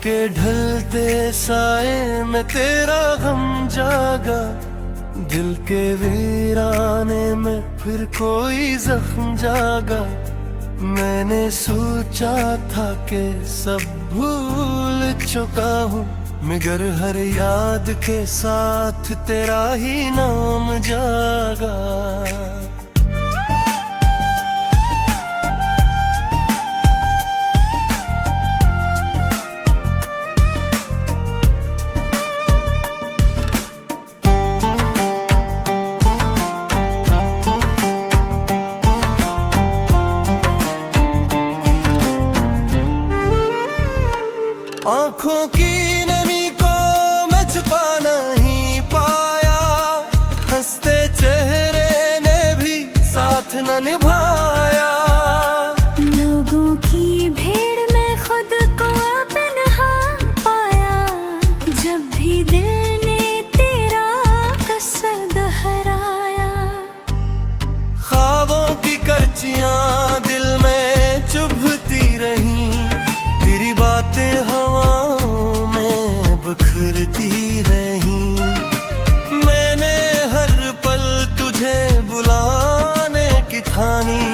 के ढलते साए में तेरा गम जागा, दिल के वीराने में फिर कोई जख्म जागा। मैंने सोचा था कि सब भूल चुका हूँ, मगर हर याद के साथ तेरा ही नाम जागा। आँखों की नमी को मैं छुपा नहीं पाया, हंसते चेहरे ने भी साथ न निभाया। लोगों की भीड़ में खुद को अपना पाया, जब भी दिल ने तेरा कसर दोहराया। ख्वाबों की करचियां दिल में चुभती रहीं, तेरी बातें हवाओं में बिखरती रहीं। मैंने हर पल तुझे बुलाने की ठानी,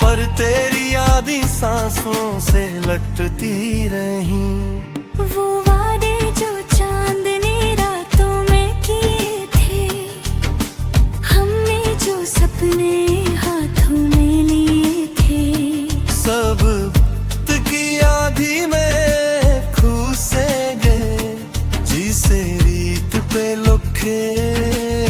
पर तेरी यादें सांसों से लटती रहीं। वो वादे जो चांदनी रातों में किए थे, हमने जो सपने हाथों में लिए थे, सब आधी में खूसे गए, जिसे रीत पे लिखे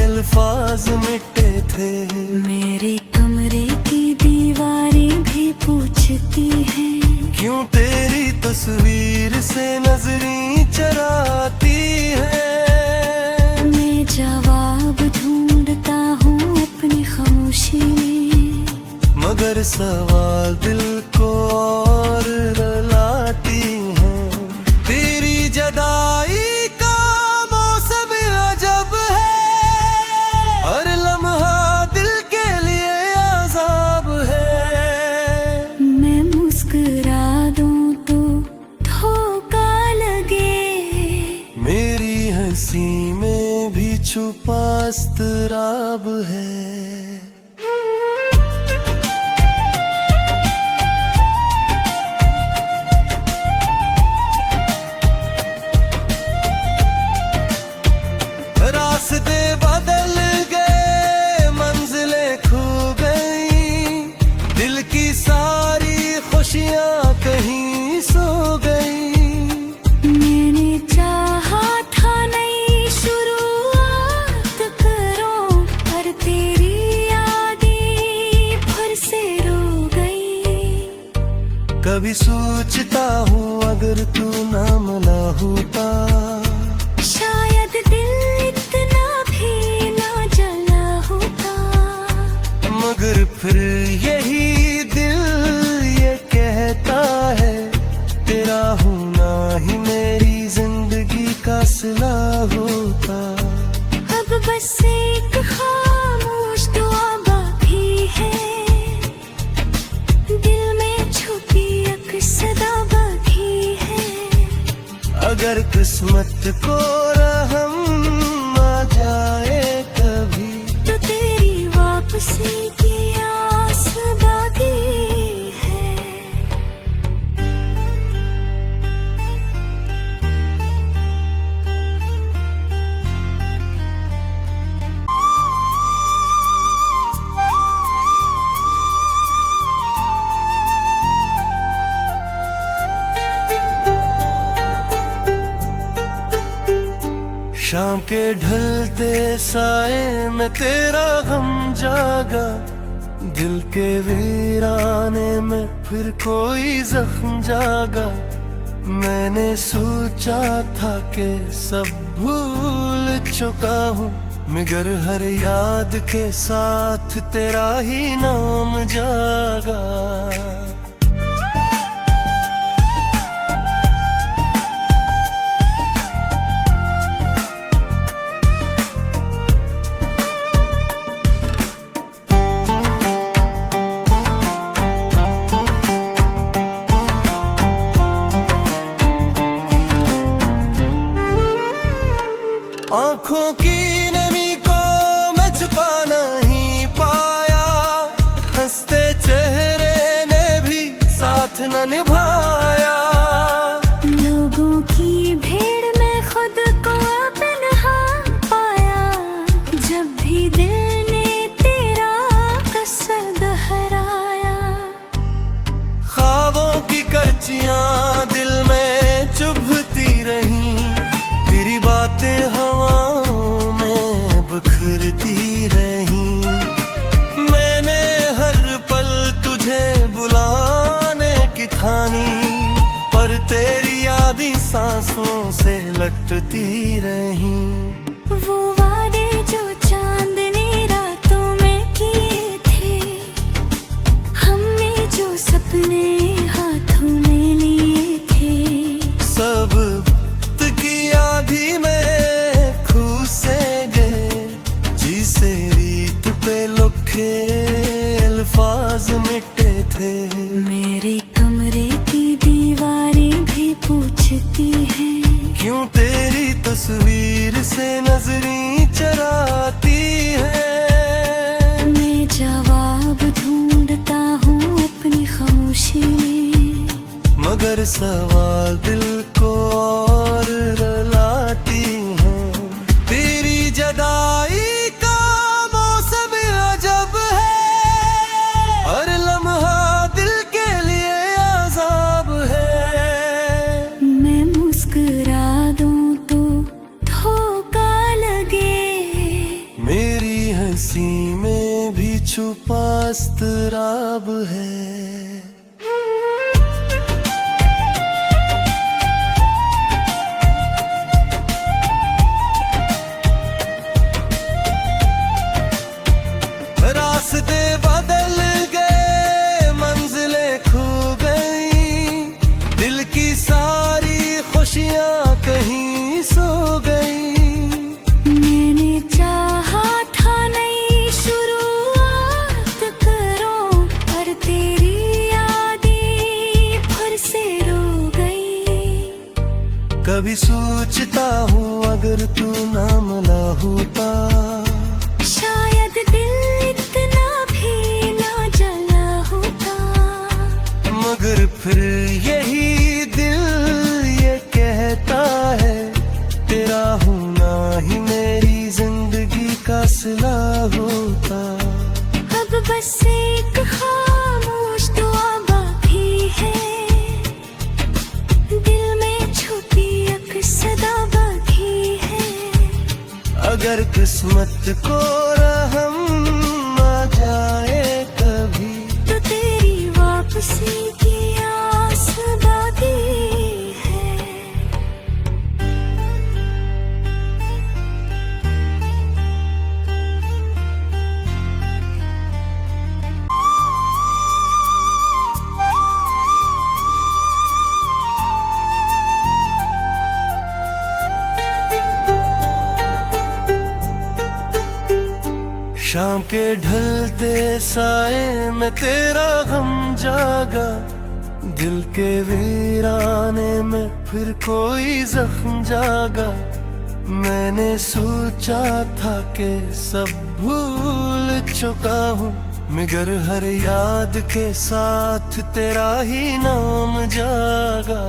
अल्फाज मिटे थे। मेरे कमरे की दीवारें भी पूछती हैं, क्यों तेरी तस्वीर से नजरें चराती है। मैं जवाब ढूंढता हूँ अपनी खामोशी में, मगर सवाल दिल को और रुलाती हैं। तेरी जदाई का मौसम अजब है, हर लम्हा दिल के लिए अज़ाब है। मैं मुस्कुरा दूं तो धोखा लगे, मेरी हंसी में भी छुपा इस्तराब है। रास्ते बदल गए, मंजिलें खो गई, दिल की सारी खुशियां कहीं सो गई। मैंने चाहा था नई शुरुआत करो, पर तेरी यादें फिर से रो गई। कभी सोचता हूँ अगर तू ना मिला होता, शायद दिल इतना भी ना जला होता। मगर फिर यही दिल ये कहता है, तेरा होना ही मेरी जिंदगी का सिला होता। अब बस एक खामोश दुआ बाकी है, दिल में छुपी एक सदा बाकी है। अगर किस्मत को रहम आ जाए कभी, तो तेरी वापसी की आस बाकी है। शाम के ढलते साए में तेरा गम जागा, दिल के वीराने में फिर कोई जख्म जागा। मैंने सोचा था कि सब भूल चुका हूँ, मगर हर याद के साथ तेरा ही नाम जागा। आंखों की नमी को मैं छुपा नहीं पाया, हंसते चेहरे ने भी साथ न निभाया। लोगों की भीड़ में खुद को अपना पाया, जब भी दिल ने तेरा कसर दोहराया। ख्वाबों की करचियां दिल में चुभती रहीं, तेरी बातें हवाओं में बिखरती रहीं। मैंने हर पल तुझे बुलाने की ठानी, पर तेरी यादें सांसों से लटती रहीं। वो वादे जो चांदनी रातों में किए थे, हमने जो सपने हाथों में लिए थे, सब की आधी में खुसे गए, जिसे रीत पे लिखे अल्फाज मिटे थे। मेरे कमरे की दीवारें भी पूछती हैं, क्यों तेरी तस्वीर से नजरें चराती है। मैं जवाब ढूंढता हूँ अपनी खामोशी में, मगर सवाल दिल को और रुलाती है। तेरी जदाई का मौसम अजब है, हर लम्हा दिल के लिए अजाब है। मैं मुस्कुरा दूं तो धोखा लगे, मेरी हंसी में भी छुपा इस्तराब है। रास्ते बदल गए, मंजिलें खो गई, दिल की सारी खुशियां कहीं सो गई। मैंने चाहा था नई शुरुआत करो, पर तेरी यादें फिर से रो गई। कभी सोचता हूँ अगर तू ना मिला होता, शायद दिल इतना भी ना जला होता। मगर फिर यही दिल ये कहता है, तेरा होना ही मेरी जिंदगी का सिला होता। अब बस एक खामोश दुआ बाकी है, दिल में छुपी एक सदा बाकी है। अगर किस्मत को रहम आ जाए कभी, तो तेरी वापसी की आस बाकी है। शाम के ढलते साए में तेरा गम जागा, दिल के वीराने में फिर कोई जख्म जागा। मैंने सोचा था कि सब भूल चुका हूँ, मगर हर याद के साथ तेरा ही नाम जागा।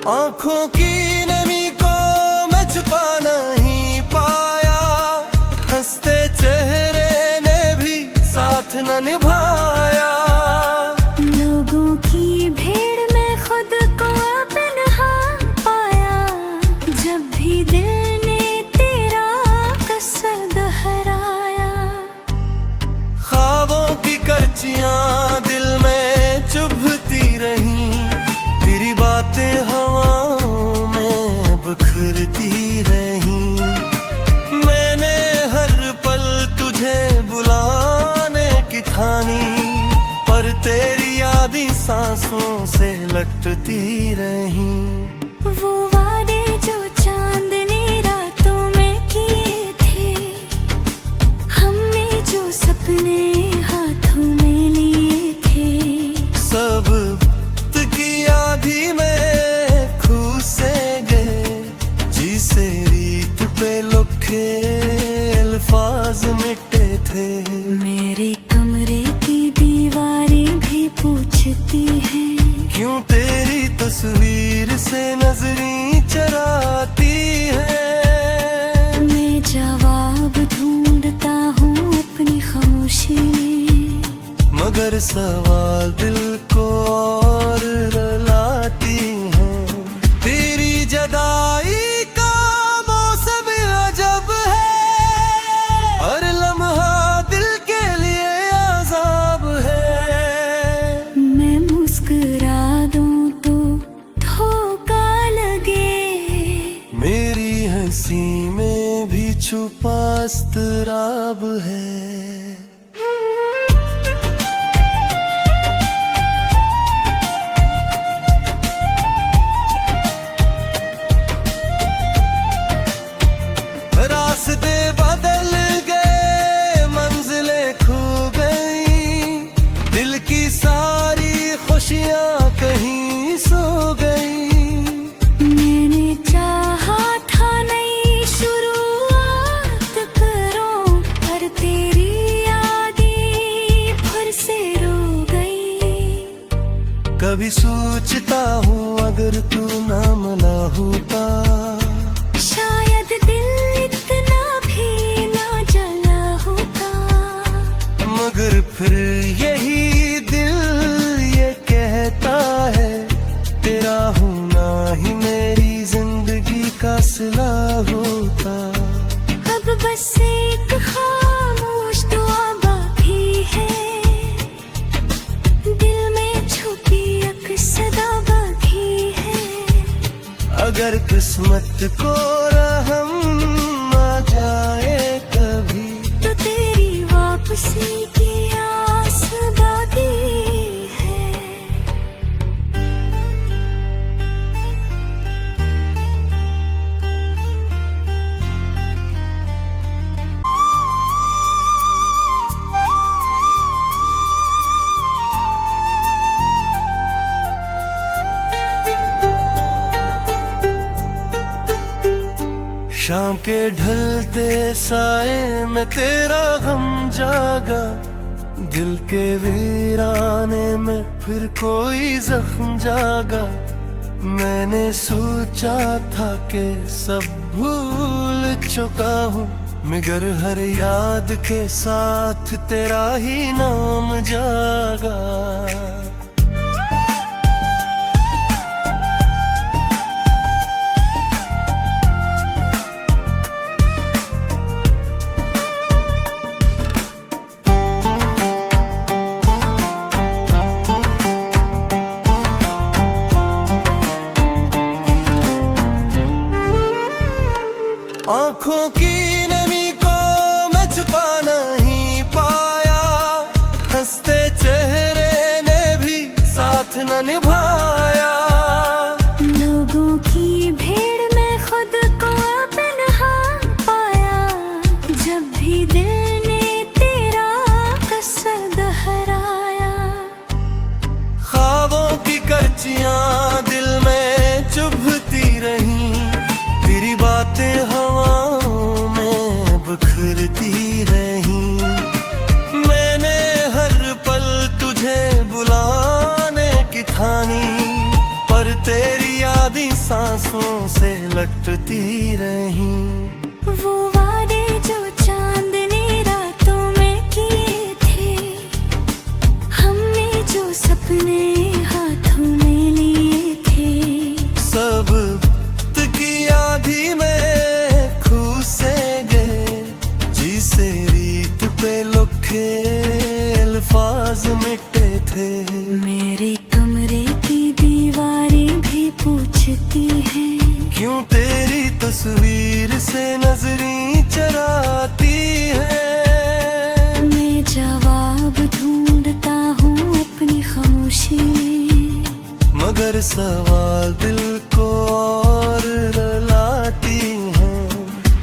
आंखों की नमी को मैं छुपा नहीं पाया, हंसते चेहरे ने भी साथ न निभाया। लोगों की भीड़ में खुद को अपना पाया, जब भी दिल ने तेरा कसर दोहराया। ख्वाबों की करचियां दिल में चुभती रहीं, तेरी बातें हवाओं में बिखरती रहीं। मैंने हर पल तुझे बुलाने की ठानी, पर तेरी याद यादें सांसों से लटती रही। वो वादे जो चांदनी रातों में किए थे, हमने जो सपने हाथों में लिए थे, सब की आधी में खू से गए, जिसे रीत पे लिखे अल्फाज मिटे थे। मेरे कमरे की दीवारें भी पूछती हैं, क्यों तेरी तस्वीर से नजरें चराती है। मैं जवाब ढूंढता हूँ अपनी खामोशी में, मगर सवाल दिल को और रुलाती है। तेरी जदाई का मौसम अजब है, हर लम्हा दिल के लिए अजाब है। मैं मुस्कुरा दूं तो धोखा लगे, मेरी हंसी में भी छुपा इस्तराब है। रास्ते बदल गए, मंजिलें खो गई, दिल की सारी खुशियां कहीं सो गई। मैंने चाहा था नई शुरुआत करूं, पर तेरी यादें फिर से रो गई। कभी सोचता हूँ अगर तू ना मिला होता, शायद दिल इतना भी ना जला होता। मगर फिर यही दिल ये कहता है, तेरा होना ही मेरी जिंदगी का सिला होता। अब बस एक खामोश दुआ बाकी है, दिल में छुपी एक सदा बाकी है। अगर किस्मत को रहम आ जाए कभी, तो तेरी वापसी की आस बाकी है। शाम के ढलते साए में तेरा गम जागा, दिल के वीराने में फिर कोई जख्म जागा। मैंने सोचा था कि सब भूल चुका हूँ, मगर हर याद के साथ तेरा ही नाम जागा। आँखों की नमी को मैं छुपा नहीं पाया, हंसते चेहरे ने भी साथ न निभाया। लोगों की भीड़ में खुद को अपना पाया, जब भी दिल ने तेरा कसर दोहराया। ख्वाबों की करचियां दिल में चुभती रही, तेरी बातें हवाओं में बिखरती रही। मैंने हर पल तुझे बुलाने की ठानी, पर तेरी यादें सांसों से लटती रही। वो वादे जो चांदनी रातों में किए थे, हमने जो सपने हाथों में लिए थे, सब की आधी में खू से गए, जिसे रीत पे लिखे अल्फाज मिटे थे। मेरे कमरे की दीवारें भी पूछती हैं, क्यों तेरी तस्वीर से नजरें चराती है। मैं जवाब ढूंढता हूँ अपनी खामोशी मगर सवाल दिल को और रुलाती हैं।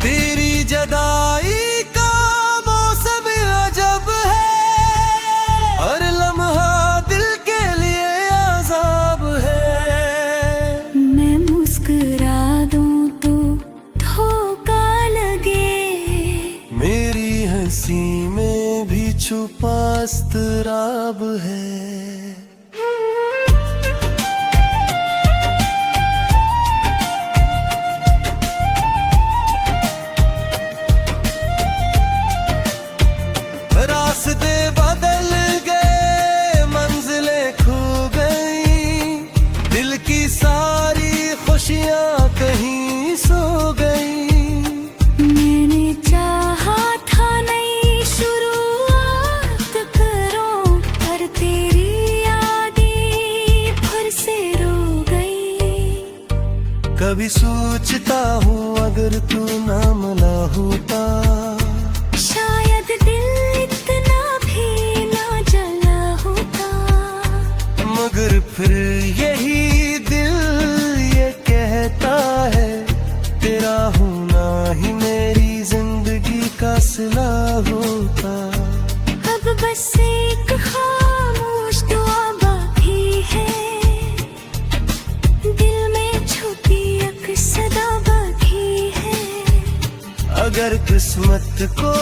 तेरी जदाई का मौसम अजब है, हर लम्हा दिल के लिए अज़ाब है। मैं मुस्कुरा दूं तो धोखा लगे, मेरी हंसी में भी छुपा इस्तराब है। रास्ते बदल गए, मंजिलें खो गई, दिल की सारी खुशियां कहीं सो गई। मैंने चाहा था नई शुरुआत करूं, पर तेरी यादें फिर से रो गई। कभी सोचता हूँ अगर तू ना मिला होता, शायद दिल इतना भी ना जला होता। मगर फिर यही दिल ये कहता है, तेरा होना ही मेरी जिंदगी का सिला होता। अब बस एक खामोश दुआ बाकी है, दिल में छुपी एक सदा बाकी है। अगर किस्मत को